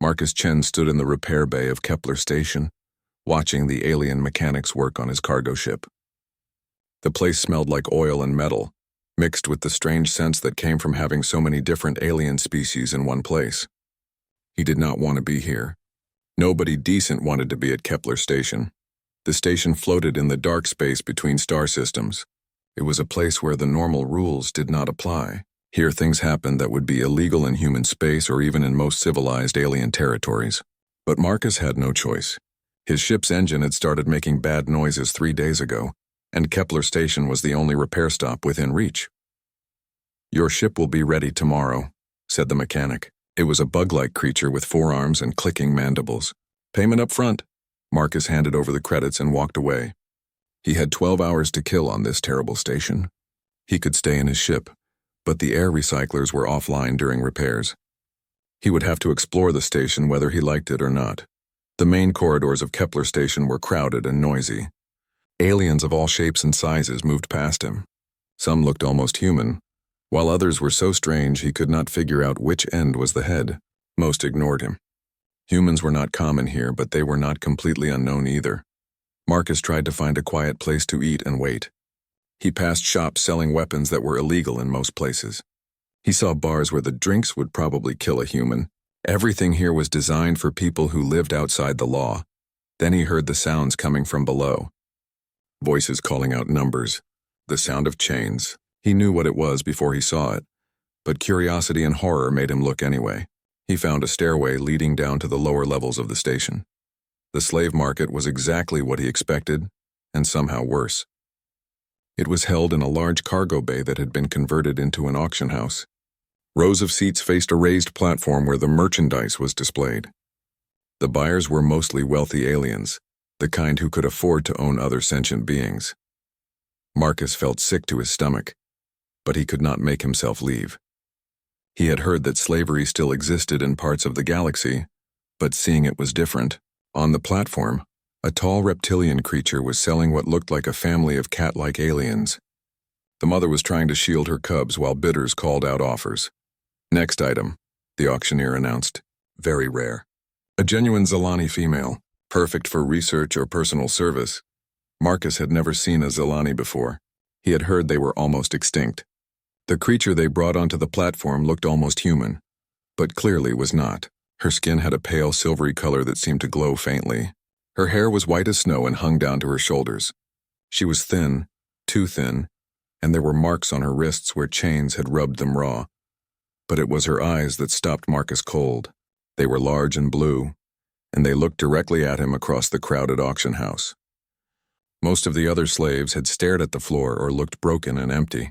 Marcus Chen stood in the repair bay of Kepler Station, watching the alien mechanics work on his cargo ship. The place smelled like oil and metal, mixed with the strange scents that came from having so many different alien species in one place. He did not want to be here. Nobody decent wanted to be at Kepler Station. The station floated in the dark space between star systems. It was a place where the normal rules did not apply. Here things happened that would be illegal in human space or even in most civilized alien territories. But Marcus had no choice. His ship's engine had started making bad noises 3 days ago, and Kepler Station was the only repair stop within reach. "Your ship will be ready tomorrow," said the mechanic. It was a bug-like creature with 4 arms and clicking mandibles. "Payment up front." Marcus handed over the credits and walked away. He had 12 hours to kill on this terrible station. He could stay in his ship, but the air recyclers were offline during repairs. He would have to explore the station whether he liked it or not. The main corridors of Kepler Station were crowded and noisy. Aliens of all shapes and sizes moved past him. Some looked almost human, while others were so strange he could not figure out which end was the head. Most ignored him. Humans were not common here, but they were not completely unknown either. Marcus tried to find a quiet place to eat and wait. He passed shops selling weapons that were illegal in most places. He saw bars where the drinks would probably kill a human. Everything here was designed for people who lived outside the law. Then he heard the sounds coming from below. Voices calling out numbers. The sound of chains. He knew what it was before he saw it, but curiosity and horror made him look anyway. He found a stairway leading down to the lower levels of the station. The slave market was exactly what he expected, and somehow worse. It was held in a large cargo bay that had been converted into an auction house. Rows of seats faced a raised platform where the merchandise was displayed. The buyers were mostly wealthy aliens, the kind who could afford to own other sentient beings. Marcus felt sick to his stomach, but he could not make himself leave. He had heard that slavery still existed in parts of the galaxy, but seeing it was different. On the platform, a tall reptilian creature was selling what looked like a family of cat-like aliens. The mother was trying to shield her cubs while bidders called out offers. "Next item," the auctioneer announced. "Very rare. A genuine Zilani female, perfect for research or personal service." Marcus had never seen a Zilani before. He had heard they were almost extinct. The creature they brought onto the platform looked almost human, but clearly was not. Her skin had a pale silvery color that seemed to glow faintly. Her hair was white as snow and hung down to her shoulders. She was thin, too thin, and there were marks on her wrists where chains had rubbed them raw. But it was her eyes that stopped Marcus cold. They were large and blue, and they looked directly at him across the crowded auction house. Most of the other slaves had stared at the floor or looked broken and empty.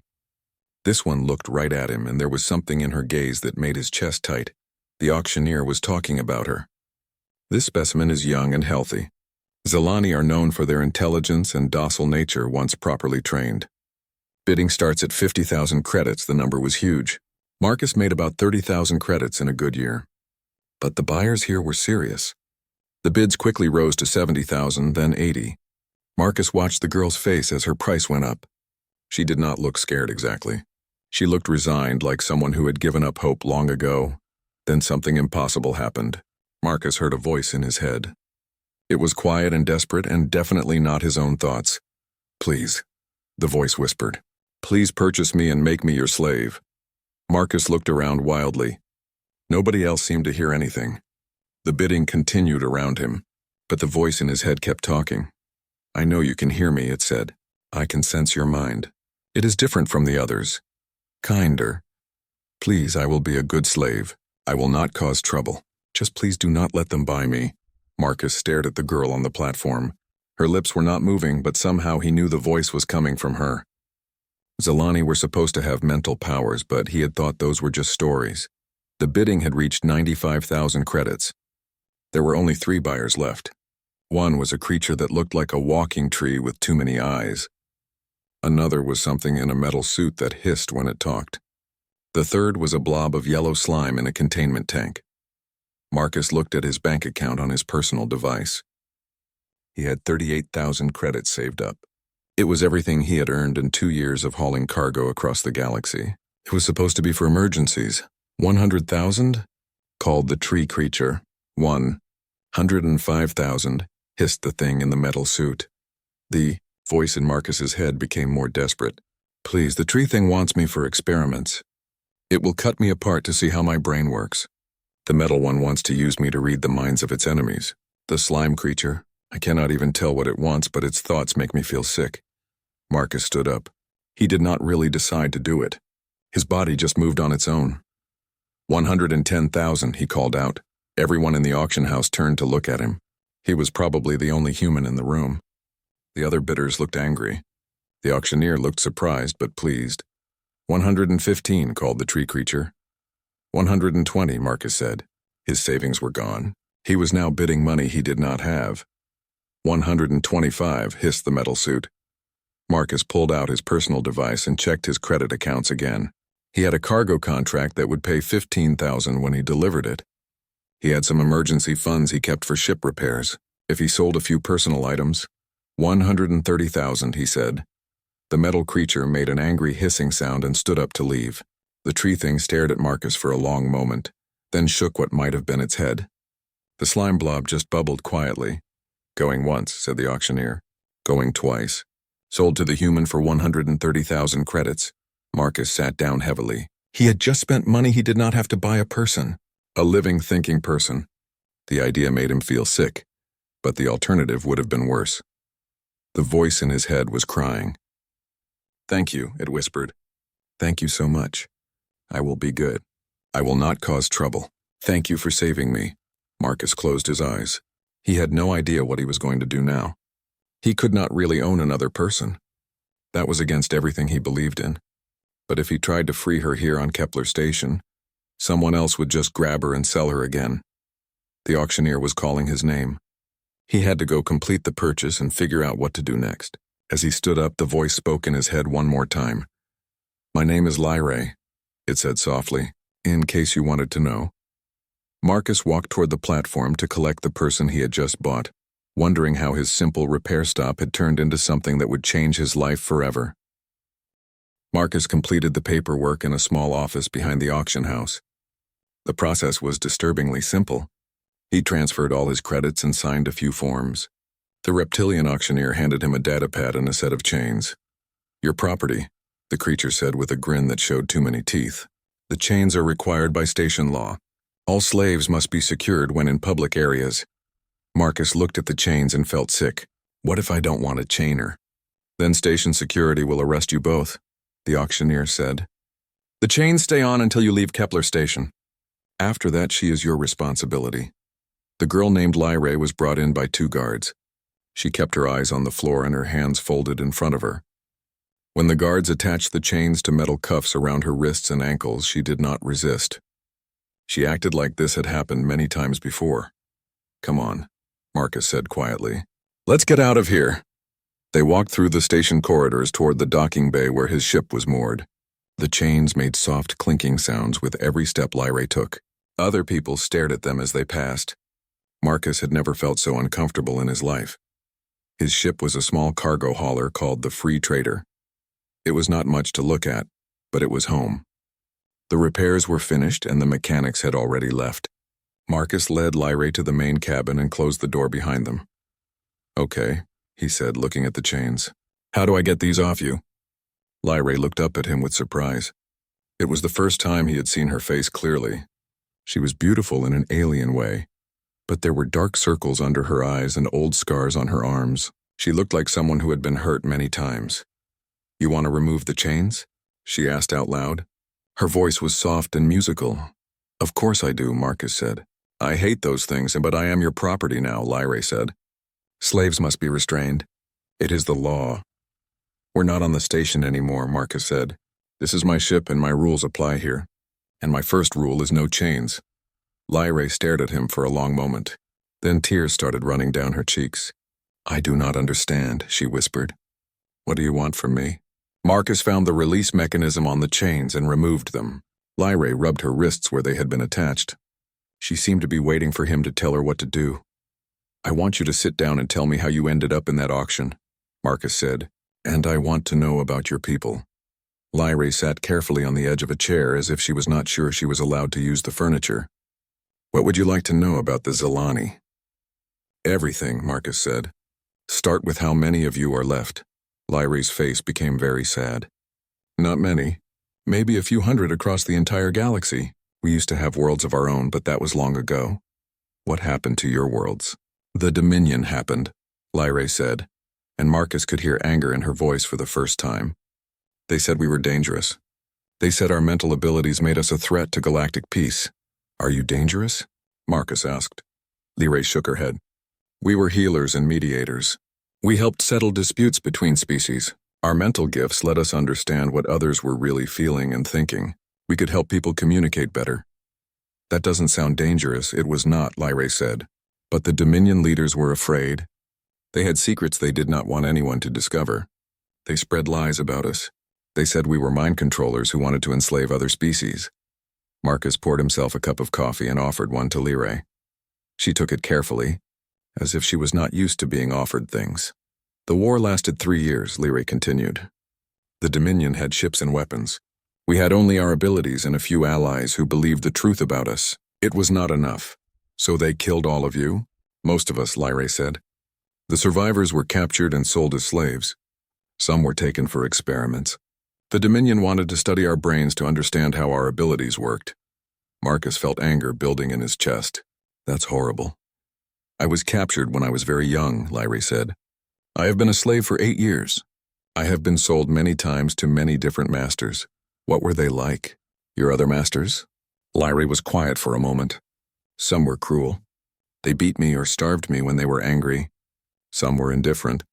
This one looked right at him, and there was something in her gaze that made his chest tight. The auctioneer was talking about her. "This specimen is young and healthy. Zilani are known for their intelligence and docile nature once properly trained. Bidding starts at 50,000 credits. The number was huge. Marcus made about 30,000 credits in a good year. But the buyers here were serious. The bids quickly rose to 70,000, then 80. Marcus watched the girl's face as her price went up. She did not look scared exactly. She looked resigned, like someone who had given up hope long ago. Then something impossible happened. Marcus heard a voice in his head. It was quiet and desperate, and definitely not his own thoughts. "Please," the voice whispered. "Please purchase me and make me your slave." Marcus looked around wildly. Nobody else seemed to hear anything. The bidding continued around him, but the voice in his head kept talking. "I know you can hear me," it said. "I can sense your mind. It is different from the others. Kinder. Please, I will be a good slave. I will not cause trouble. Just please do not let them buy me." Marcus stared at the girl on the platform. Her lips were not moving, but somehow he knew the voice was coming from her. Zilani were supposed to have mental powers, but he had thought those were just stories. The bidding had reached 95,000 credits. There were only 3 buyers left. One was a creature that looked like a walking tree with too many eyes. Another was something in a metal suit that hissed when it talked. The third was a blob of yellow slime in a containment tank. Marcus looked at his bank account on his personal device. He had 38,000 credits saved up. It was everything he had earned in 2 years of hauling cargo across the galaxy. It was supposed to be for emergencies. 100,000? Called the tree creature. 105,000, hissed the thing in the metal suit. The voice in Marcus's head became more desperate. Please, the tree thing wants me for experiments. It will cut me apart to see how my brain works. The metal one wants to use me to read the minds of its enemies. The slime creature, I cannot even tell what it wants, but its thoughts make me feel sick. Marcus stood up. He did not really decide to do it. His body just moved on its own. 110,000, he called out. Everyone in the auction house turned to look at him. He was probably the only human in the room. The other bidders looked angry. The auctioneer looked surprised but pleased. 115, called the tree creature. 120, Marcus said. His savings were gone. He was now bidding money he did not have. 125, hissed the metal suit. Marcus pulled out his personal device and checked his credit accounts again. He had a cargo contract that would pay 15,000 when he delivered it. He had some emergency funds he kept for ship repairs. If he sold a few personal items, 130,000, he said. The metal creature made an angry hissing sound and stood up to leave. The tree thing stared at Marcus for a long moment, then shook what might have been its head. The slime blob just bubbled quietly. Going once, said the auctioneer. Going twice. Sold to the human for 130,000 credits. Marcus sat down heavily. He had just spent money he did not have to buy a person. A living, thinking person. The idea made him feel sick, but the alternative would have been worse. The voice in his head was crying. Thank you, it whispered. Thank you so much. I will be good. I will not cause trouble. Thank you for saving me. Marcus closed his eyes. He had no idea what he was going to do now. He could not really own another person. That was against everything he believed in. But if he tried to free her here on Kepler Station, someone else would just grab her and sell her again. The auctioneer was calling his name. He had to go complete the purchase and figure out what to do next. As he stood up, the voice spoke in his head one more time. My name is Lyrae, it said softly, in case you wanted to know. Marcus walked toward the platform to collect the person he had just bought, wondering how his simple repair stop had turned into something that would change his life forever. Marcus completed the paperwork in a small office behind the auction house. The process was disturbingly simple. He transferred all his credits and signed a few forms. The reptilian auctioneer handed him a datapad and a set of chains. Your property, the creature said with a grin that showed too many teeth. The chains are required by station law. All slaves must be secured when in public areas. Marcus looked at the chains and felt sick. What if I don't want to chain her? Then station security will arrest you both, the auctioneer said. The chains stay on until you leave Kepler Station. After that, she is your responsibility. The girl named Lyrae was brought in by 2 guards. She kept her eyes on the floor and her hands folded in front of her. When the guards attached the chains to metal cuffs around her wrists and ankles, she did not resist. She acted like this had happened many times before. Come on, Marcus said quietly. Let's get out of here. They walked through the station corridors toward the docking bay where his ship was moored. The chains made soft clinking sounds with every step Lyrae took. Other people stared at them as they passed. Marcus had never felt so uncomfortable in his life. His ship was a small cargo hauler called the Free Trader. It was not much to look at, but it was home. The repairs were finished and the mechanics had already left. Marcus led Lyrae to the main cabin and closed the door behind them. Okay, he said, looking at the chains. How do I get these off you? Lyrae looked up at him with surprise. It was the first time he had seen her face clearly. She was beautiful in an alien way, but there were dark circles under her eyes and old scars on her arms. She looked like someone who had been hurt many times. You want to remove the chains? She asked out loud. Her voice was soft and musical. Of course I do, Marcus said. I hate those things, but I am your property now, Lyrae said. Slaves must be restrained. It is the law. We're not on the station anymore, Marcus said. This is my ship and my rules apply here. And my first rule is no chains. Lyrae stared at him for a long moment. Then tears started running down her cheeks. I do not understand, she whispered. What do you want from me? Marcus found the release mechanism on the chains and removed them. Lyrae rubbed her wrists where they had been attached. She seemed to be waiting for him to tell her what to do. I want you to sit down and tell me how you ended up in that auction, Marcus said, and I want to know about your people. Lyrae sat carefully on the edge of a chair as if she was not sure she was allowed to use the furniture. What would you like to know about the Zilani? Everything, Marcus said. Start with how many of you are left. Lyrie's face became very sad. Not many. Maybe a few hundred across the entire galaxy. We used to have worlds of our own, but that was long ago. What happened to your worlds? The Dominion happened, Lyrae said, and Marcus could hear anger in her voice for the first time. They said we were dangerous. They said our mental abilities made us a threat to galactic peace. Are you dangerous? Marcus asked. Lyrae shook her head. We were healers and mediators. We helped settle disputes between species. Our mental gifts let us understand what others were really feeling and thinking. We could help people communicate better. That doesn't sound dangerous. It was not, Lyrae said. But the Dominion leaders were afraid. They had secrets they did not want anyone to discover. They spread lies about us. They said we were mind controllers who wanted to enslave other species. Marcus poured himself a cup of coffee and offered one to Lyrae. She took it carefully, as if she was not used to being offered things. The war lasted 3 years, Lyrae continued. The Dominion had ships and weapons. We had only our abilities and a few allies who believed the truth about us. It was not enough. So they killed all of you? Most of us, Lyrae said. The survivors were captured and sold as slaves. Some were taken for experiments. The Dominion wanted to study our brains to understand how our abilities worked. Marcus felt anger building in his chest. That's horrible. I was captured when I was very young, Lyrae said. I have been a slave for 8 years. I have been sold many times to many different masters. What were they like? Your other masters? Lyrae was quiet for a moment. Some were cruel. They beat me or starved me when they were angry. Some were indifferent.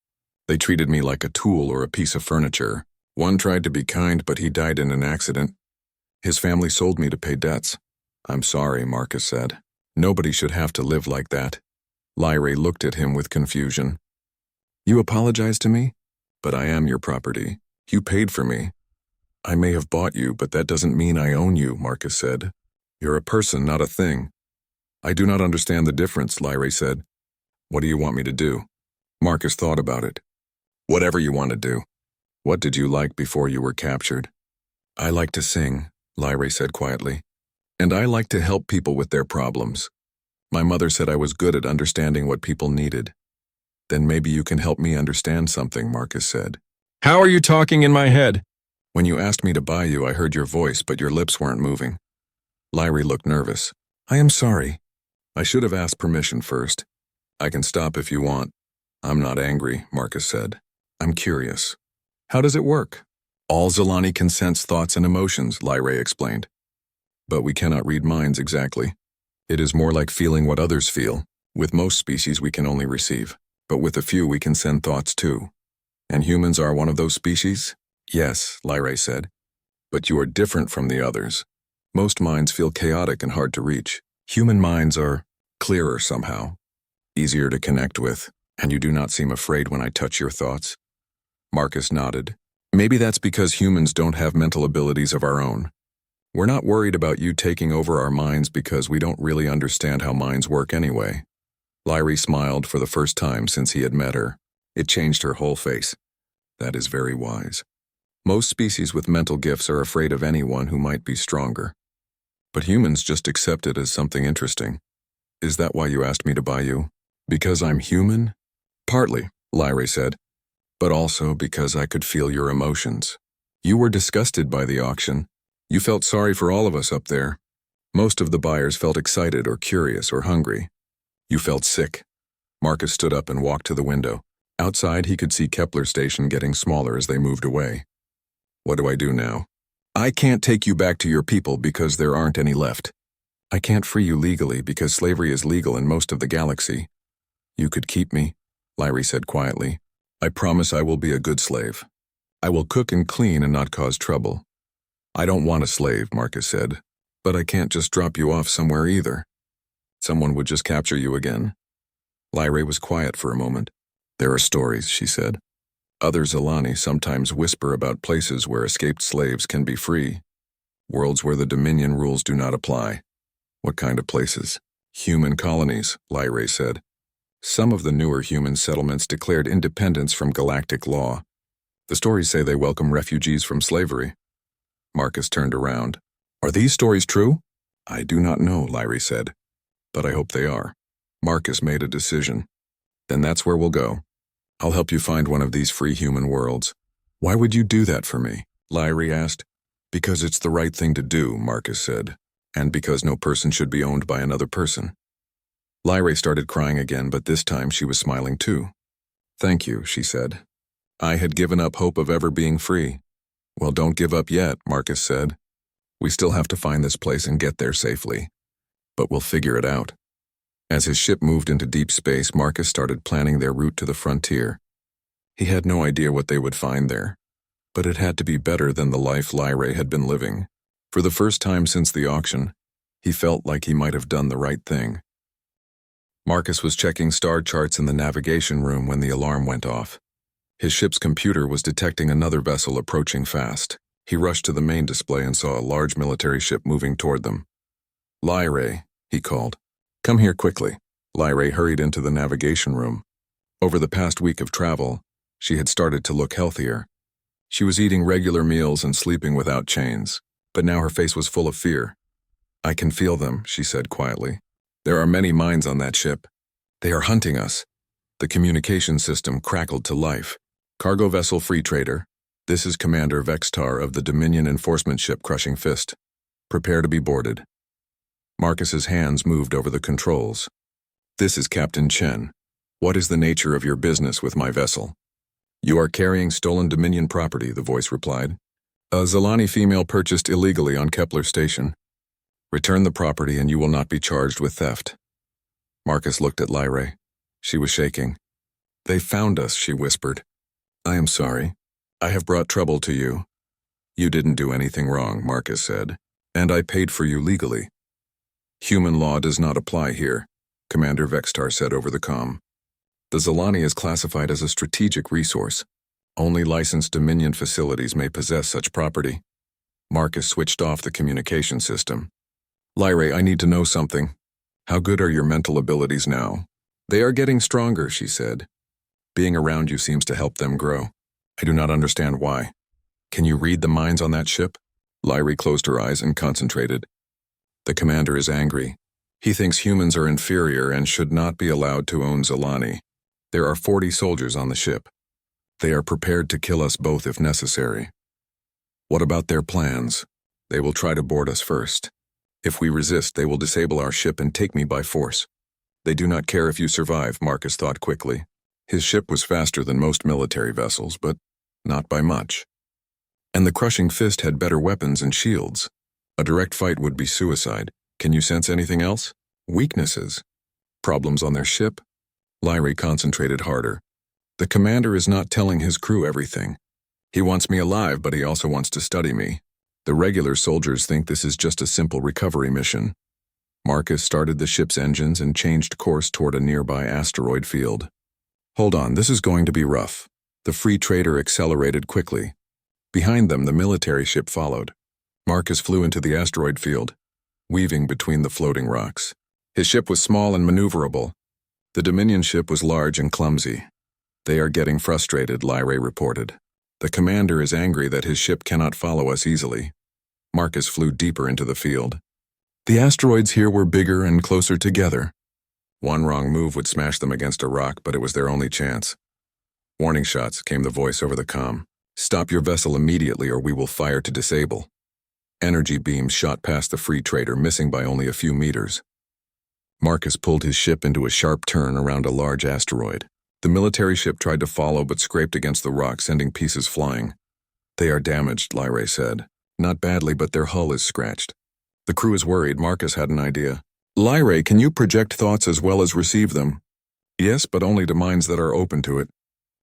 They treated me like a tool or a piece of furniture. One tried to be kind, but he died in an accident. His family sold me to pay debts. I'm sorry, Marcus said. Nobody should have to live like that. Lyrae looked at him with confusion. You apologize to me? But I am your property. You paid for me. I may have bought you, but that doesn't mean I own you, Marcus said. You're a person, not a thing. I do not understand the difference, Lyrae said. What do you want me to do? Marcus thought about it. Whatever you want to do. What did you like before you were captured? I like to sing, Lyrae said quietly. And I like to help people with their problems. My mother said I was good at understanding what people needed. Then maybe you can help me understand something, Marcus said. How are you talking in my head? When you asked me to buy you, I heard your voice, but your lips weren't moving. Lyrae looked nervous. I am sorry. I should have asked permission first. I can stop if you want. I'm not angry, Marcus said. I'm curious. How does it work? All Zilani can sense thoughts and emotions, Lyrae explained. But we cannot read minds exactly. It is more like feeling what others feel. With most species we can only receive, but with a few we can send thoughts too. And humans are one of those species? Yes, Lyrae said. But you are different from the others. Most minds feel chaotic and hard to reach. Human minds are clearer somehow, easier to connect with, and you do not seem afraid when I touch your thoughts. Marcus nodded. Maybe that's because humans don't have mental abilities of our own. We're not worried about you taking over our minds because we don't really understand how minds work anyway. Lyrae smiled for the first time since he had met her. It changed her whole face. That is very wise. Most species with mental gifts are afraid of anyone who might be stronger. But humans just accept it as something interesting. Is that why you asked me to buy you? Because I'm human? Partly, Lyrae said, but also because I could feel your emotions. You were disgusted by the auction. You felt sorry for all of us up there. Most of the buyers felt excited or curious or hungry. You felt sick. Marcus stood up and walked to the window. Outside, he could see Kepler Station getting smaller as they moved away. What do I do now? I can't take you back to your people because there aren't any left. I can't free you legally because slavery is legal in most of the galaxy. You could keep me, Lyrae said quietly. I promise I will be a good slave. I will cook and clean and not cause trouble. I don't want a slave, Marcus said, but I can't just drop you off somewhere either. Someone would just capture you again. Lyrae was quiet for a moment. There are stories, she said. Other Zilani sometimes whisper about places where escaped slaves can be free. Worlds where the Dominion rules do not apply. What kind of places? Human colonies, Lyrae said. Some of the newer human settlements declared independence from galactic law. The stories say they welcome refugees from slavery. Marcus turned around. Are these stories true? I do not know, Lyrae said. but I hope they are. Marcus made a decision. Then that's where we'll go. I'll help you find one of these free human worlds. Why would you do that for me? Lyrie asked. Because it's the right thing to do, Marcus said, and because no person should be owned by another person. Lyrie started crying again, but this time she was smiling too. Thank you, she said. I had given up hope of ever being free. Well, don't give up yet, Marcus said. We still have to find this place and get there safely. But we'll figure it out. As his ship moved into deep space, Marcus started planning their route to the frontier. He had no idea what they would find there, but it had to be better than the life Lyrie had been living. For the first time since the auction, he felt like he might have done the right thing. Marcus was checking star charts in the navigation room when the alarm went off. His ship's computer was detecting another vessel approaching fast. He rushed to the main display and saw a large military ship moving toward them. Lyrie, he called. Come here quickly. Lyrie hurried into the navigation room. Over the past week of travel, she had started to look healthier. She was eating regular meals and sleeping without chains, but now her face was full of fear. I can feel them, she said quietly. There are many minds on that ship. They are hunting us. The communication system crackled to life. Cargo vessel Free Trader. This is Commander Vextar of the Dominion enforcement ship Crushing Fist. Prepare to be boarded. Marcus's hands moved over the controls. This is Captain Chen. What is the nature of your business with my vessel? You are carrying stolen Dominion property, the voice replied. A Zalani female purchased illegally on Kepler Station. Return the property and you will not be charged with theft. Marcus looked at Lyrie. She was shaking. They found us, she whispered. I am sorry. I have brought trouble to you. You didn't do anything wrong, Marcus said, and I paid for you legally. Human law does not apply here, Commander Vextar said over the comm. The Zalani is classified as a strategic resource. Only licensed Dominion facilities may possess such property. Marcus switched off the communication system. Lyrie, I need to know something. How good are your mental abilities now? They are getting stronger, she said. Being around you seems to help them grow. I do not understand why. Can you read the minds on that ship? Lyrie closed her eyes and concentrated. The commander is angry. He thinks humans are inferior and should not be allowed to own Zalani. There are 40 soldiers on the ship. They are prepared to kill us both if necessary. What about their plans? They will try to board us first. If we resist, they will disable our ship and take me by force. They do not care if you survive, Marcus thought quickly. His ship was faster than most military vessels, but not by much. And the Crushing Fist had better weapons and shields. A direct fight would be suicide. Can you sense anything else? Weaknesses? Problems on their ship? Lyrie concentrated harder. The commander is not telling his crew everything. He wants me alive, but he also wants to study me. The regular soldiers think this is just a simple recovery mission. Marcus started the ship's engines and changed course toward a nearby asteroid field. Hold on, this is going to be rough. The Free Trader accelerated quickly. Behind them, the military ship followed. Marcus flew into the asteroid field, weaving between the floating rocks. His ship was small and maneuverable. The Dominion ship was large and clumsy. They are getting frustrated, Lyrie reported. The commander is angry that his ship cannot follow us easily. Marcus flew deeper into the field. The asteroids here were bigger and closer together. One wrong move would smash them against a rock, but it was their only chance. Warning shots, came the voice over the comm. Stop your vessel immediately or we will fire to disable. Energy beams shot past the Free Trader, missing by only a few meters. Marcus pulled his ship into a sharp turn around a large asteroid. The military ship tried to follow but scraped against the rock, sending pieces flying. They are damaged, Lyrie said. Not badly, but their hull is scratched. The crew is worried. Marcus had an idea. Lyrie, can you project thoughts as well as receive them? Yes, but only to minds that are open to it.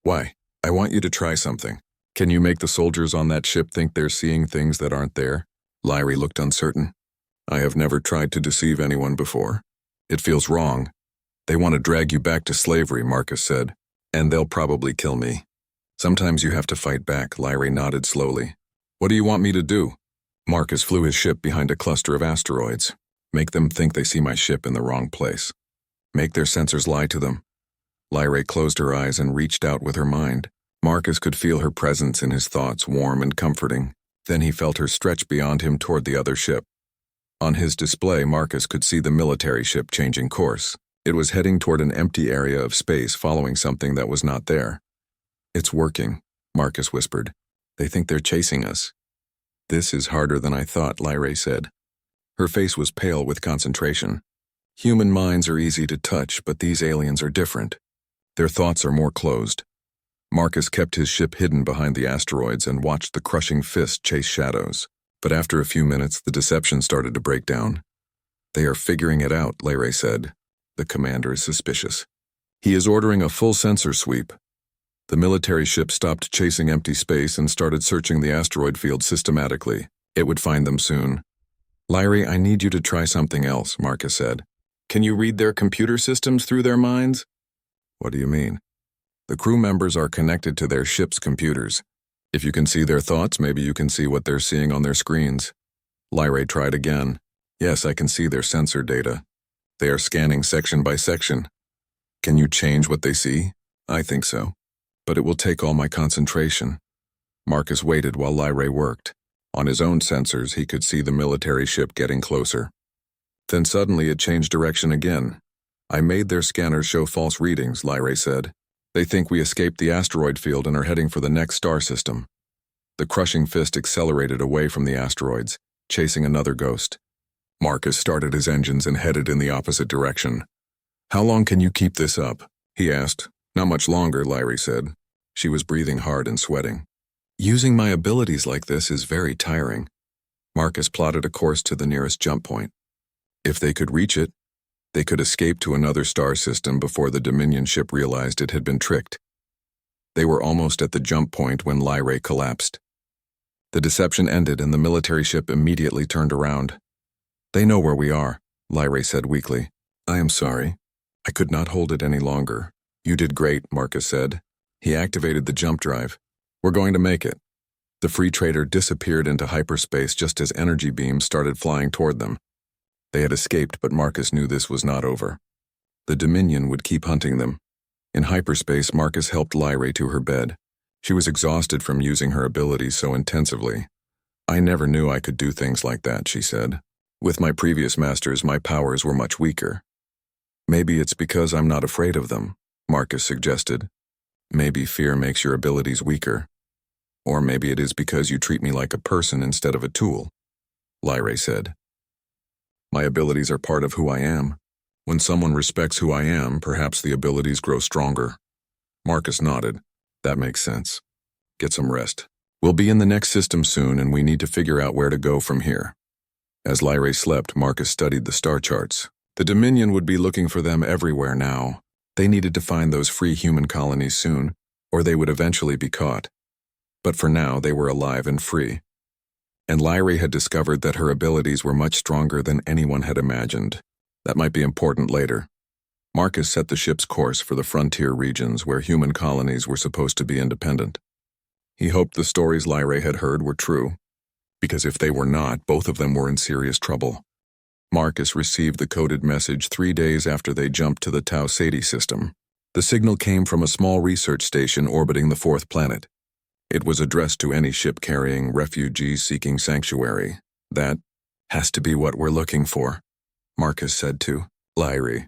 Why? I want you to try something. Can you make the soldiers on that ship think they're seeing things that aren't there? Lyrie looked uncertain. I have never tried to deceive anyone before. It feels wrong. They want to drag you back to slavery, Marcus said, and they'll probably kill me. Sometimes you have to fight back, Lyrie nodded slowly. What do you want me to do? Marcus flew his ship behind a cluster of asteroids. Make them think they see my ship in the wrong place. Make their sensors lie to them. Lyrie closed her eyes and reached out with her mind. Marcus could feel her presence in his thoughts, warm and comforting. Then he felt her stretch beyond him toward the other ship. On his display, Marcus could see the military ship changing course. It was heading toward an empty area of space, following something that was not there. "It's working," Marcus whispered. "They think they're chasing us." "This is harder than I thought," Lyrae said. Her face was pale with concentration. "Human minds are easy to touch, but these aliens are different. Their thoughts are more closed." Marcus kept his ship hidden behind the asteroids and watched the crushing fist chase shadows. But after a few minutes, the deception started to break down. "They are figuring it out," Lyrae said. "The commander is suspicious. He is ordering a full sensor sweep." The military ship stopped chasing empty space and started searching the asteroid field systematically. It would find them soon. "Lyrae, I need you to try something else," Marcus said. "Can you read their computer systems through their minds?" "What do you mean?" "The crew members are connected to their ship's computers. If you can see their thoughts, maybe you can see what they're seeing on their screens." Lyrae tried again. "Yes, I can see their sensor data. They are scanning section by section." "Can you change what they see?" "I think so. But it will take all my concentration." Marcus waited while Lyrae worked. On his own sensors, he could see the military ship getting closer. Then suddenly it changed direction again. "I made their scanners show false readings," Lyrae said. "They think we escaped the asteroid field and are heading for the next star system." The crushing fist accelerated away from the asteroids, chasing another ghost. Marcus started his engines and headed in the opposite direction. "How long can you keep this up?" he asked. "Not much longer," Lyrae said. She was breathing hard and sweating. "Using my abilities like this is very tiring." Marcus plotted a course to the nearest jump point. If they could reach it, they could escape to another star system before the Dominion ship realized it had been tricked. They were almost at the jump point when Lyrae collapsed. The deception ended and the military ship immediately turned around. "They know where we are," Lyrae said weakly. "I am sorry. I could not hold it any longer." "You did great," Marcus said. He activated the jump drive. "We're going to make it." The free trader disappeared into hyperspace just as energy beams started flying toward them. They had escaped, but Marcus knew this was not over. The Dominion would keep hunting them. In hyperspace, Marcus helped Lyrae to her bed. She was exhausted from using her abilities so intensively. "I never knew I could do things like that," she said. "With my previous masters, my powers were much weaker." "Maybe it's because I'm not afraid of them," Marcus suggested. "Maybe fear makes your abilities weaker. Or maybe it is because you treat me like a person instead of a tool," Lyrae said. "My abilities are part of who I am. When someone respects who I am, perhaps the abilities grow stronger." Marcus nodded. "That makes sense. Get some rest. We'll be in the next system soon, and we need to figure out where to go from here." As Lyrae slept, Marcus studied the star charts. The Dominion would be looking for them everywhere now. They needed to find those free human colonies soon, or they would eventually be caught. But for now, they were alive and free. And Lyrae had discovered that her abilities were much stronger than anyone had imagined. That might be important later. Marcus set the ship's course for the frontier regions where human colonies were supposed to be independent. He hoped the stories Lyrae had heard were true, because if they were not, both of them were in serious trouble. Marcus received the coded message 3 days after they jumped to the Tau Ceti system. The signal came from a small research station orbiting the fourth planet. It was addressed to any ship carrying refugees seeking sanctuary. "That has to be what we're looking for," Marcus said to Lyrae.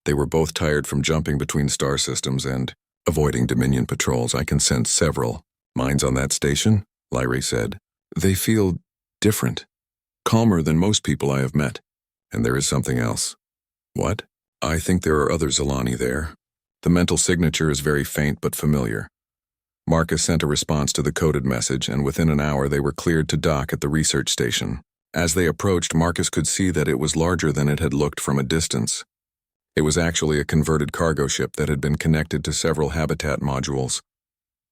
They were both tired from jumping between star systems and avoiding Dominion patrols. "I can sense several minds on that station," Lyrae said. "They feel different, calmer than most people I have met. And there is something else." "What?" "I think there are other Zilani there. The mental signature is very faint but familiar." Marcus sent a response to the coded message, and within an hour they were cleared to dock at the research station. As they approached, Marcus could see that it was larger than it had looked from a distance. It was actually a converted cargo ship that had been connected to several habitat modules.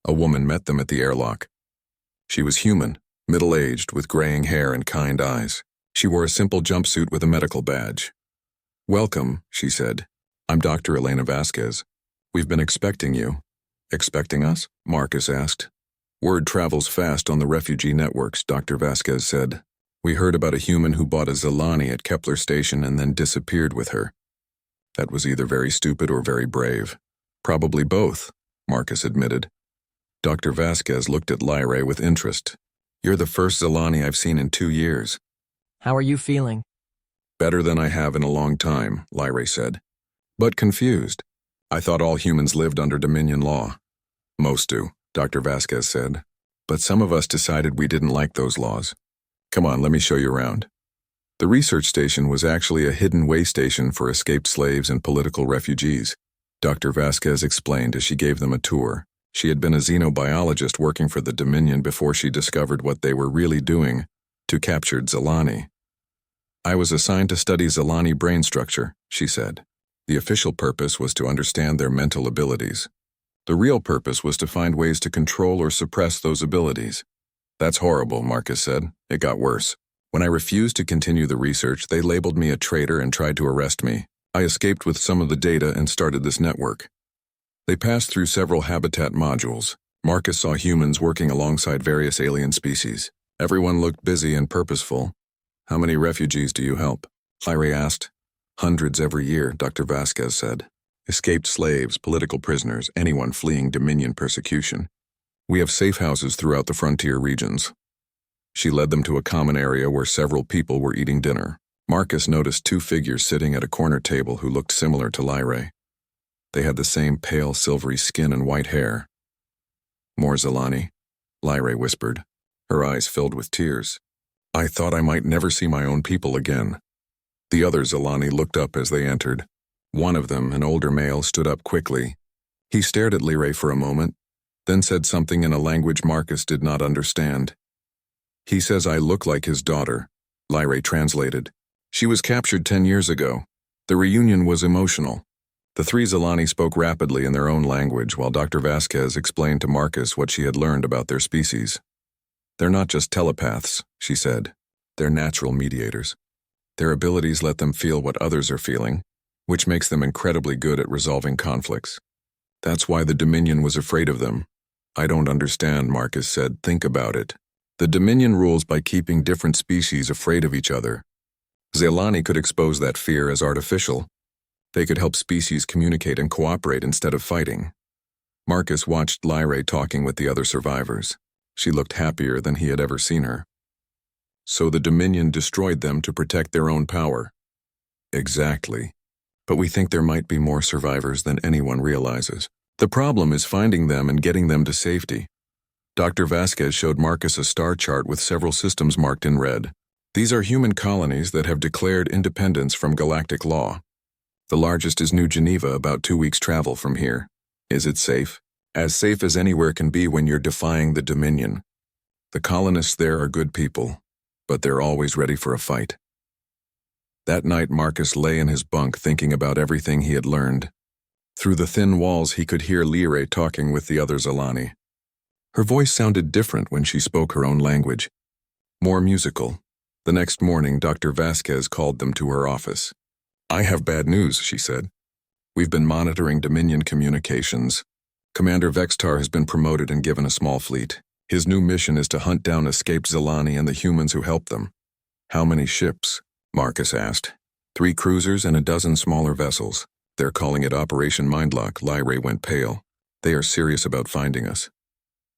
A woman met them at the airlock. She was human, middle-aged, with graying hair and kind eyes. She wore a simple jumpsuit with a medical badge. "Welcome," she said. "I'm Dr. Elena Vasquez. We've been expecting you." "Expecting us?" Marcus asked. "Word travels fast on the refugee networks," Dr. Vasquez said. "We heard about a human who bought a Zilani at Kepler Station and then disappeared with her." "That was either very stupid or very brave." "Probably both," Marcus admitted. Dr. Vasquez looked at Lyrae with interest. "You're the first Zilani I've seen in 2 years. How are you feeling? Better than I have in a long time, Lyra said. But confused. I thought all humans lived under Dominion law. Most do, Dr. Vasquez said. But some of us decided we didn't like those laws. Come on, let me show you around. The research station was actually a hidden way station for escaped slaves and political refugees. Dr. Vasquez explained as she gave them a tour. She had been a xenobiologist working for the Dominion before she discovered what they were really doing to capture Zilani. I was assigned to study Zilani brain structure, she said. The official purpose was to understand their mental abilities. The real purpose was to find ways to control or suppress those abilities. That's horrible, Marcus said. It got worse. When I refused to continue the research, they labeled me a traitor and tried to arrest me. I escaped with some of the data and started this network. They passed through several habitat modules. Marcus saw humans working alongside various alien species. Everyone looked busy and purposeful. How many refugees do you help? Lyra asked. Hundreds every year, Dr. Vasquez said. Escaped slaves, political prisoners, anyone fleeing Dominion persecution. We have safe houses throughout the frontier regions. She led them to a common area where several people were eating dinner. Marcus noticed two figures sitting at a corner table who looked similar to Lyra. They had the same pale, silvery skin and white hair. More Zilani, Lyra whispered, her eyes filled with tears. I thought I might never see my own people again. The other Zilani looked up as they entered. One of them, an older male, stood up quickly. He stared at Lyra for a moment, then said something in a language Marcus did not understand. He says I look like his daughter, Lyra translated. She was captured 10 years ago. The reunion was emotional. The three Zilani spoke rapidly in their own language while Dr. Vasquez explained to Marcus what she had learned about their species. They're not just telepaths, she said. They're natural mediators. Their abilities let them feel what others are feeling, which makes them incredibly good at resolving conflicts. That's why the Dominion was afraid of them. I don't understand, Marcus said. Think about it. The Dominion rules by keeping different species afraid of each other. Zilani could expose that fear as artificial. They could help species communicate and cooperate instead of fighting. Marcus watched Lyra talking with the other survivors. She looked happier than he had ever seen her. So the Dominion destroyed them to protect their own power. Exactly. But we think there might be more survivors than anyone realizes. The problem is finding them and getting them to safety. Dr. Vasquez showed Marcus a star chart with several systems marked in red. These are human colonies that have declared independence from galactic law. The largest is New Geneva, about 2 weeks' travel from here. Is it safe? As safe as anywhere can be when you're defying the Dominion. The colonists there are good people, but they're always ready for a fight. That night Marcus lay in his bunk thinking about everything he had learned. Through the thin walls he could hear Lyra talking with the other Zilani. Her voice sounded different when she spoke her own language. More musical. The next morning Dr. Vasquez called them to her office. I have bad news, she said. We've been monitoring Dominion communications. Commander Vextar has been promoted and given a small fleet. His new mission is to hunt down escaped Zilani and the humans who helped them. How many ships? Marcus asked. 3 cruisers and a dozen smaller vessels. They're calling it Operation Mindlock. Lyra went pale. They are serious about finding us.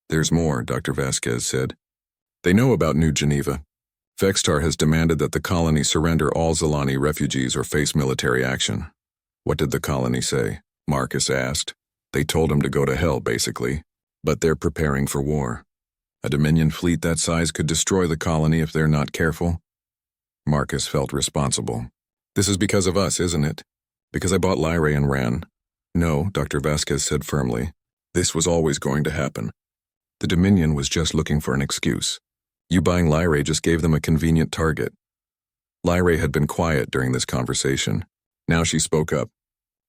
There's more, Dr. Vasquez said. They know about New Geneva. Vextar has demanded that the colony surrender all Zilani refugees or face military action. What did the colony say? Marcus asked. They told him to go to hell, basically. But they're preparing for war. A Dominion fleet that size could destroy the colony if they're not careful. Marcus felt responsible. This is because of us, isn't it? Because I bought Lyra and ran. No, Dr. Vasquez said firmly. This was always going to happen. The Dominion was just looking for an excuse. You buying Lyra just gave them a convenient target. Lyra had been quiet during this conversation. Now she spoke up.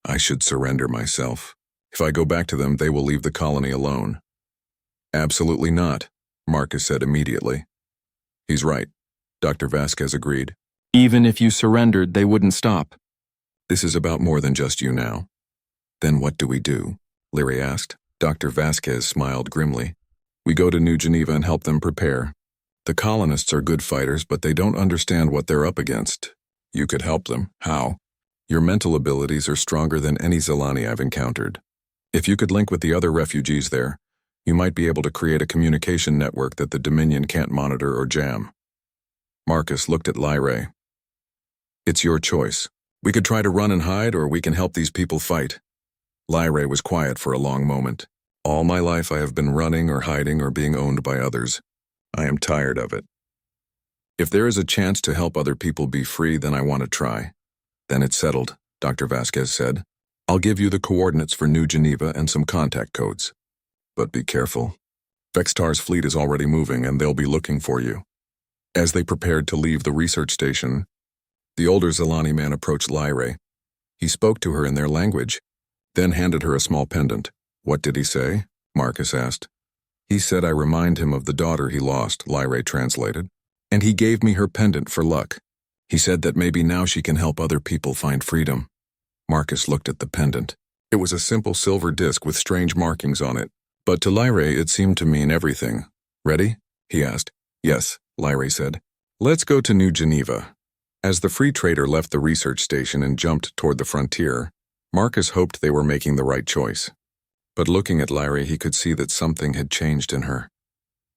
I should surrender myself. If I go back to them, they will leave the colony alone. Absolutely not, Marcus said immediately. He's right, Dr. Vasquez agreed. Even if you surrendered, they wouldn't stop. This is about more than just you now. Then what do we do? Lyra asked. Dr. Vasquez smiled grimly. We go to New Geneva and help them prepare. The colonists are good fighters, but they don't understand what they're up against. You could help them. How? Your mental abilities are stronger than any Zilani I've encountered. If you could link with the other refugees there, you might be able to create a communication network that the Dominion can't monitor or jam. Marcus looked at Lyrae. It's your choice. We could try to run and hide, or we can help these people fight. Lyrae was quiet for a long moment. All my life I have been running or hiding or being owned by others. I am tired of it. If there is a chance to help other people be free, then I want to try. Then it's settled, Dr. Vasquez said. I'll give you the coordinates for New Geneva and some contact codes. But be careful. Vextar's fleet is already moving and they'll be looking for you. As they prepared to leave the research station, the older Zelani man approached Lyrae. He spoke to her in their language, then handed her a small pendant. What did he say? Marcus asked. He said I remind him of the daughter he lost, Lyrae translated. And he gave me her pendant for luck. He said that maybe now she can help other people find freedom. Marcus looked at the pendant. It was a simple silver disc with strange markings on it, but to Lyrae it seemed to mean everything. Ready? He asked. Yes, Lyrae said. Let's go to New Geneva. As the free trader left the research station and jumped toward the frontier, Marcus hoped they were making the right choice. But looking at Lyrae, he could see that something had changed in her.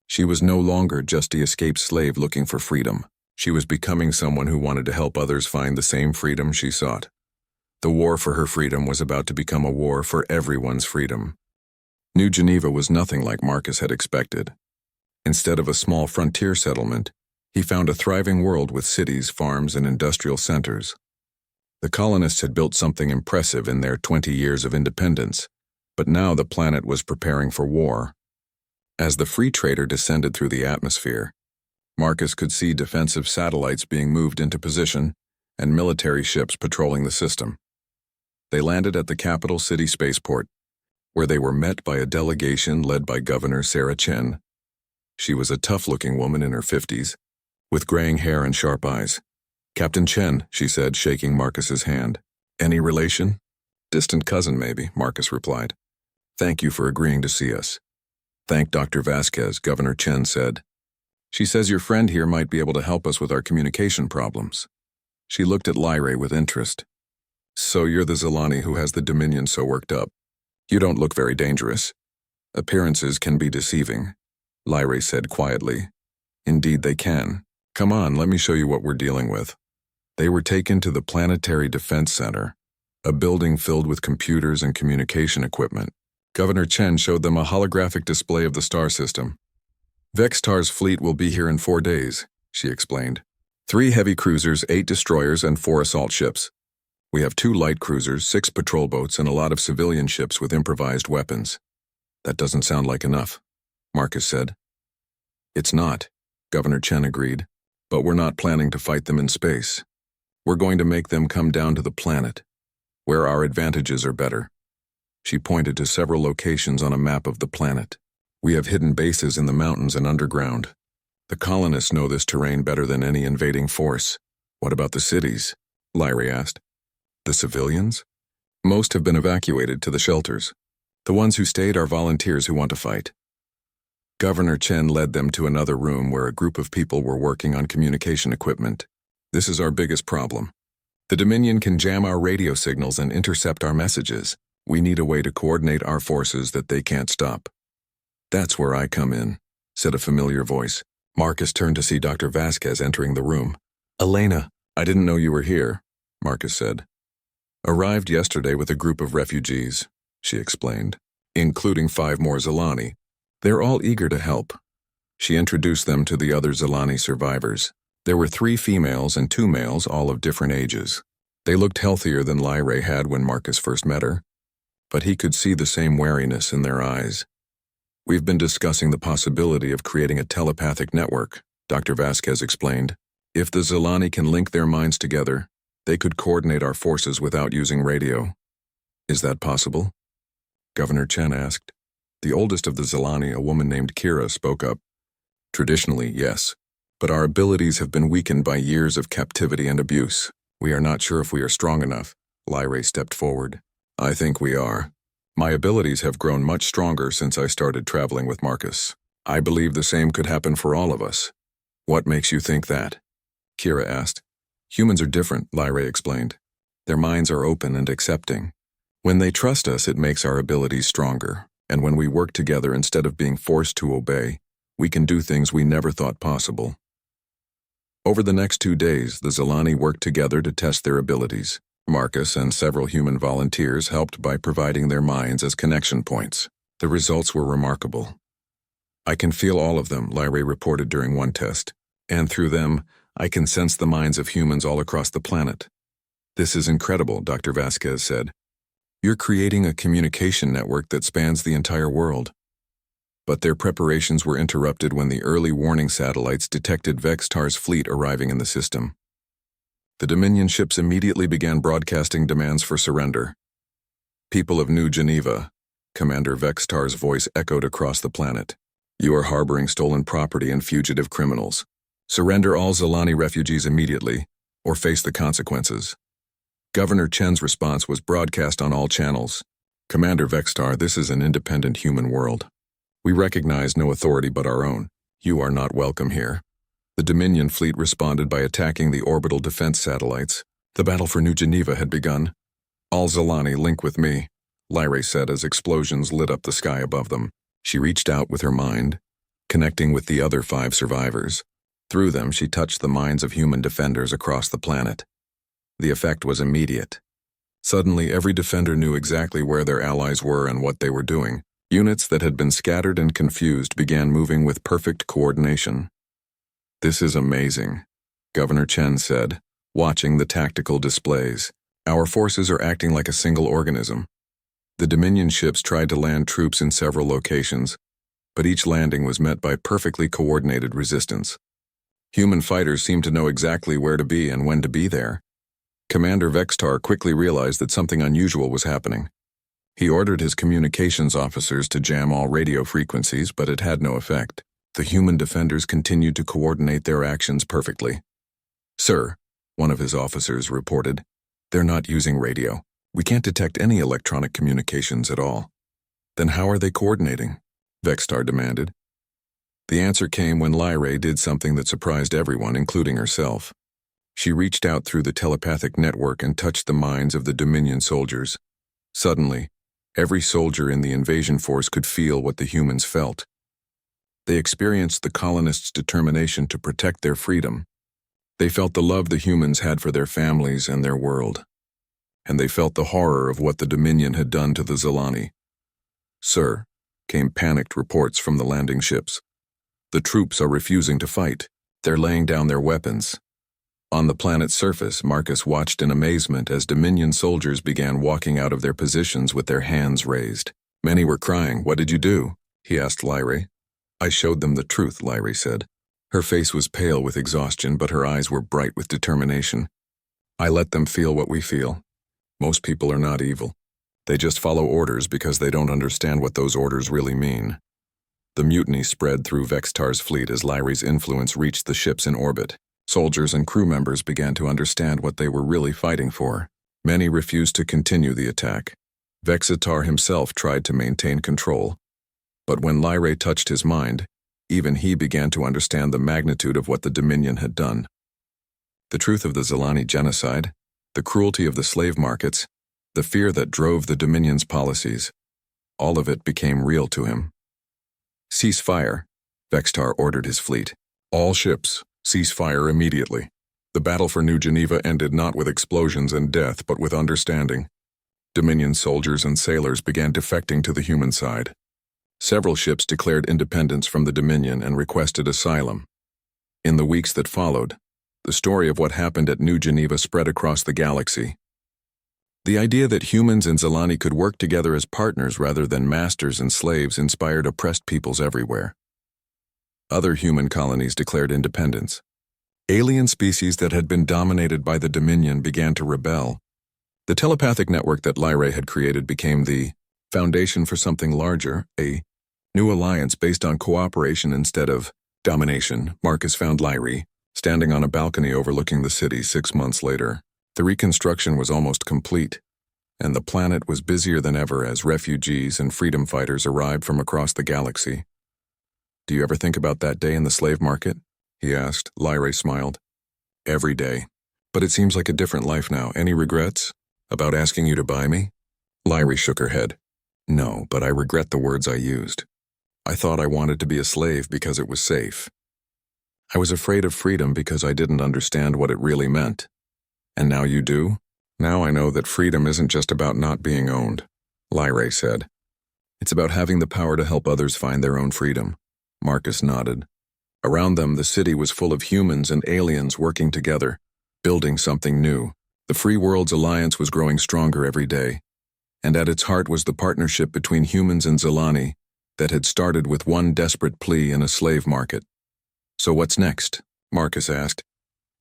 She was no longer just the escaped slave looking for freedom. She was becoming someone who wanted to help others find the same freedom she sought. The war for her freedom was about to become a war for everyone's freedom. New Geneva was nothing like Marcus had expected. Instead of a small frontier settlement, he found a thriving world with cities, farms, and industrial centers. The colonists had built something impressive in their 20 years of independence, but now the planet was preparing for war. As the free trader descended through the atmosphere, Marcus could see defensive satellites being moved into position and military ships patrolling the system. They landed at the capital city spaceport, where they were met by a delegation led by Governor Sarah Chen. She was a tough-looking woman in her 50s, with graying hair and sharp eyes. Captain Chen, she said, shaking Marcus's hand. Any relation? Distant cousin, maybe, Marcus replied. Thank you for agreeing to see us. Thank Dr. Vasquez, Governor Chen said. She says your friend here might be able to help us with our communication problems. She looked at Lyrae with interest. So you're the Zelani who has the Dominion so worked up. You don't look very dangerous. Appearances can be deceiving, Lyrae said quietly. Indeed they can. Come on, let me show you what we're dealing with. They were taken to the Planetary Defense Center, a building filled with computers and communication equipment. Governor Chen showed them a holographic display of the star system. Vextar's fleet will be here in 4 days, she explained. 3 heavy cruisers, 8 destroyers, and 4 assault ships. We have 2 light cruisers, 6 patrol boats, and a lot of civilian ships with improvised weapons. That doesn't sound like enough, Marcus said. It's not, Governor Chen agreed, but we're not planning to fight them in space. We're going to make them come down to the planet, where our advantages are better. She pointed to several locations on a map of the planet. We have hidden bases in the mountains and underground. The colonists know this terrain better than any invading force. What about the cities? Lyrae asked. The civilians? Most have been evacuated to the shelters. The ones who stayed are volunteers who want to fight. Governor Chen led them to another room where a group of people were working on communication equipment. This is our biggest problem. The Dominion can jam our radio signals and intercept our messages. We need a way to coordinate our forces that they can't stop. That's where I come in, said a familiar voice. Marcus turned to see Dr. Vasquez entering the room. Elena, I didn't know you were here, Marcus said. Arrived yesterday with a group of refugees, she explained, including 5 more Zelani. They're all eager to help. She introduced them to the other Zelani survivors. There were 3 females and 2 males, all of different ages. They looked healthier than Lyrae had when Marcus first met her, but he could see the same wariness in their eyes. We've been discussing the possibility of creating a telepathic network, Dr. Vasquez explained. If the Zelani can link their minds together, they could coordinate our forces without using radio. Is that possible? Governor Chen asked. The oldest of the Zelani, a woman named Kira, spoke up. Traditionally, yes, but our abilities have been weakened by years of captivity and abuse. We are not sure if we are strong enough. Lyrae stepped forward. I think we are. My abilities have grown much stronger since I started traveling with Marcus. I believe the same could happen for all of us. What makes you think that? Kira asked. Humans are different, Lyrae explained. Their minds are open and accepting. When they trust us, it makes our abilities stronger. And when we work together instead of being forced to obey, we can do things we never thought possible. Over the next 2 days, the Zilani worked together to test their abilities. Marcus and several human volunteers helped by providing their minds as connection points. The results were remarkable. "I can feel all of them," Lyrae reported during one test. "And through them, I can sense the minds of humans all across the planet." "This is incredible," Dr. Vasquez said. "You're creating a communication network that spans the entire world." But their preparations were interrupted when the early warning satellites detected Vextar's fleet arriving in the system. The Dominion ships immediately began broadcasting demands for surrender. "People of New Geneva," Commander Vextar's voice echoed across the planet. "You are harboring stolen property and fugitive criminals. Surrender all Zilani refugees immediately, or face the consequences." Governor Chen's response was broadcast on all channels. "Commander Vextar, this is an independent human world. We recognize no authority but our own. You are not welcome here." The Dominion fleet responded by attacking the orbital defense satellites. The battle for New Geneva had begun. "All Zilani, link with me," Lyrae said as explosions lit up the sky above them. She reached out with her mind, connecting with the other 5 survivors. Through them, she touched the minds of human defenders across the planet. The effect was immediate. Suddenly, every defender knew exactly where their allies were and what they were doing. Units that had been scattered and confused began moving with perfect coordination. "This is amazing," Governor Chen said, watching the tactical displays. "Our forces are acting like a single organism." The Dominion ships tried to land troops in several locations, but each landing was met by perfectly coordinated resistance. Human fighters seemed to know exactly where to be and when to be there. Commander Vextar quickly realized that something unusual was happening. He ordered his communications officers to jam all radio frequencies, but it had no effect. The human defenders continued to coordinate their actions perfectly. "Sir," one of his officers reported, "they're not using radio. We can't detect any electronic communications at all." "Then how are they coordinating?" Vextar demanded. The answer came when Lyrae did something that surprised everyone, including herself. She reached out through the telepathic network and touched the minds of the Dominion soldiers. Suddenly, every soldier in the invasion force could feel what the humans felt. They experienced the colonists' determination to protect their freedom. They felt the love the humans had for their families and their world. And they felt the horror of what the Dominion had done to the Zilani. "Sir," came panicked reports from the landing ships. "The troops are refusing to fight. They're laying down their weapons." On the planet's surface, Marcus watched in amazement as Dominion soldiers began walking out of their positions with their hands raised. Many were crying. "What did you do?" he asked Lyrae. "I showed them the truth," Lyrae said. Her face was pale with exhaustion, but her eyes were bright with determination. "I let them feel what we feel. Most people are not evil. They just follow orders because they don't understand what those orders really mean." The mutiny spread through Vextar's fleet as Lyrae's influence reached the ships in orbit. Soldiers and crew members began to understand what they were really fighting for. Many refused to continue the attack. Vextar himself tried to maintain control. But when Lyrae touched his mind, even he began to understand the magnitude of what the Dominion had done. The truth of the Zilani genocide, the cruelty of the slave markets, the fear that drove the Dominion's policies, all of it became real to him. "Cease fire," Vextar ordered his fleet. "All ships, cease fire immediately." The battle for New Geneva ended not with explosions and death, but with understanding. Dominion soldiers and sailors began defecting to the human side. Several ships declared independence from the Dominion and requested asylum. In the weeks that followed, the story of what happened at New Geneva spread across the galaxy. The idea that humans and Zilani could work together as partners rather than masters and slaves inspired oppressed peoples everywhere. Other human colonies declared independence. Alien species that had been dominated by the Dominion began to rebel. The telepathic network that Lyrae had created became the foundation for something larger, a new alliance based on cooperation instead of domination. Marcus found Lyrae, standing on a balcony overlooking the city 6 months later. The reconstruction was almost complete, and the planet was busier than ever as refugees and freedom fighters arrived from across the galaxy. "Do you ever think about that day in the slave market?" he asked. Lyrae smiled. "Every day. But it seems like a different life now. Any regrets? About asking you to buy me?" Lyrae shook her head. "No, but I regret the words I used. I thought I wanted to be a slave because it was safe." I was afraid of freedom because I didn't understand what it really meant. And now you do? Now I know that freedom isn't just about not being owned, Lyrae said. It's about having the power to help others find their own freedom. Marcus nodded. Around them, the city was full of humans and aliens working together, building something new. The Free Worlds Alliance was growing stronger every day, and at its heart was the partnership between humans and Zelani that had started with one desperate plea in a slave market. So what's next? Marcus asked.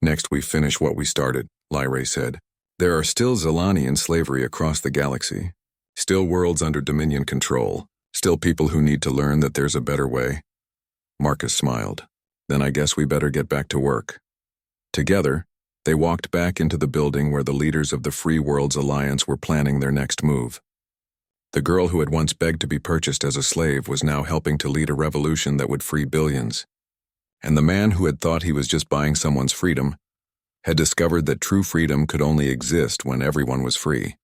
Next we finish what we started, Lyrae said. There are still Zelani in slavery across the galaxy. Still worlds under Dominion control. Still people who need to learn that there's a better way. Marcus smiled. Then I guess we better get back to work. Together, they walked back into the building where the leaders of the Free Worlds Alliance were planning their next move. The girl who had once begged to be purchased as a slave was now helping to lead a revolution that would free billions. And the man who had thought he was just buying someone's freedom had discovered that true freedom could only exist when everyone was free.